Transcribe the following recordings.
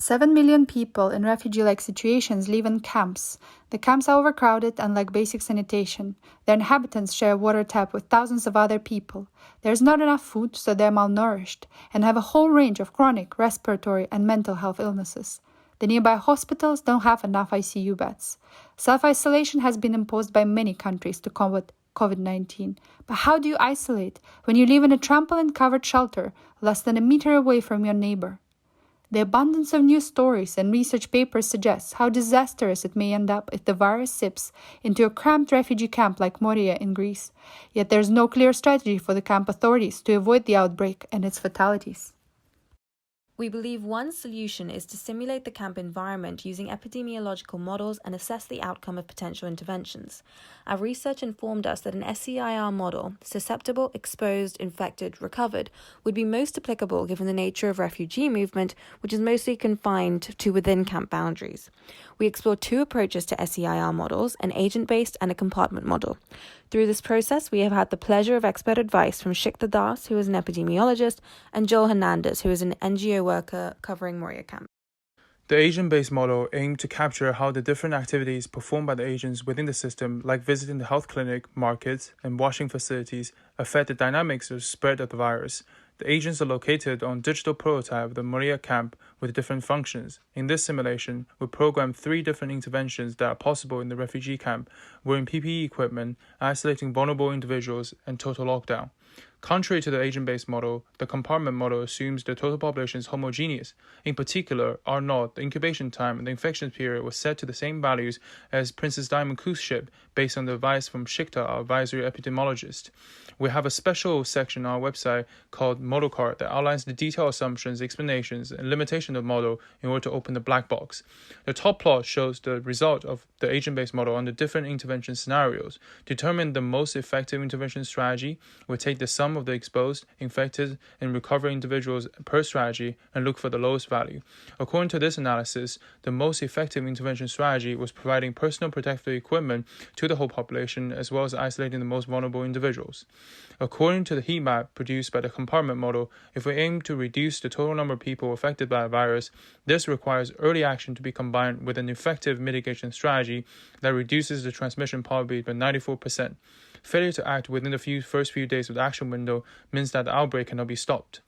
7 million people in refugee-like situations live in camps. The camps are overcrowded and lack basic sanitation. Their inhabitants share a water tap with thousands of other people. There is not enough food, so they are malnourished and have a whole range of chronic, respiratory, and mental health illnesses. The nearby hospitals don't have enough ICU beds. Self-isolation has been imposed by many countries to combat COVID-19. But how do you isolate when you live in a trampoline-covered shelter less than a meter away from your neighbor? The abundance of news stories and research papers suggests how disastrous it may end up if the virus seeps into a cramped refugee camp like Moria in Greece. Yet there is no clear strategy for the camp authorities to avoid the outbreak and its fatalities. We believe one solution is to simulate the camp environment using epidemiological models and assess the outcome of potential interventions. Our research informed us that an SCIR model, susceptible, exposed, infected, recovered, would be most applicable given the nature of refugee movement, which is mostly confined to within camp boundaries. We explored two approaches to SCIR models, an agent-based and a compartment model. Through this process, we have had the pleasure of expert advice from Shikta Das, who is an epidemiologist, and Joel Hernandez, who is an NGO worker covering Moria camp. The agent-based model aimed to capture how the different activities performed by the agents within the system, like visiting the health clinic, markets, and washing facilities, affect the dynamics of spread of the virus. The agents are located on digital prototype of the Moria camp with different functions. In this simulation, we programmed 3 different interventions that are possible in the refugee camp, wearing PPE equipment, isolating vulnerable individuals, and total lockdown. Contrary to the agent-based model, the compartment model assumes the total population is homogeneous. In particular, R0, the incubation time and the infection period was set to the same values as Princess Diamond cruise ship based on the advice from Shikta, our advisory epidemiologist. We have a special section on our website called Model Card that outlines the detailed assumptions, explanations, and limitation of the model in order to open the black box. The top plot shows the result of the agent-based model on the different intervention scenarios. To determine the most effective intervention strategy, we take the sum of the exposed, infected, and recovered individuals per strategy and look for the lowest value. According to this analysis, the most effective intervention strategy was providing personal protective equipment to the whole population as well as isolating the most vulnerable individuals. According to the heat map produced by the compartment model, if we aim to reduce the total number of people affected by the virus, this requires early action to be combined with an effective mitigation strategy that reduces the transmission probability by 94%. Failure to act within the first few days of the action window means that the outbreak cannot be stopped.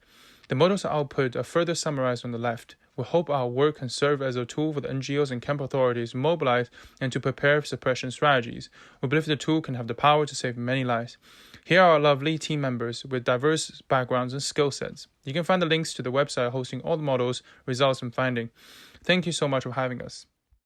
The model's output are further summarized on the left. We hope our work can serve as a tool for the NGOs and camp authorities to mobilize and to prepare suppression strategies. We believe the tool can have the power to save many lives. Here are our lovely team members with diverse backgrounds and skill sets. You can find the links to the website hosting all the models, results, and findings. Thank you so much for having us.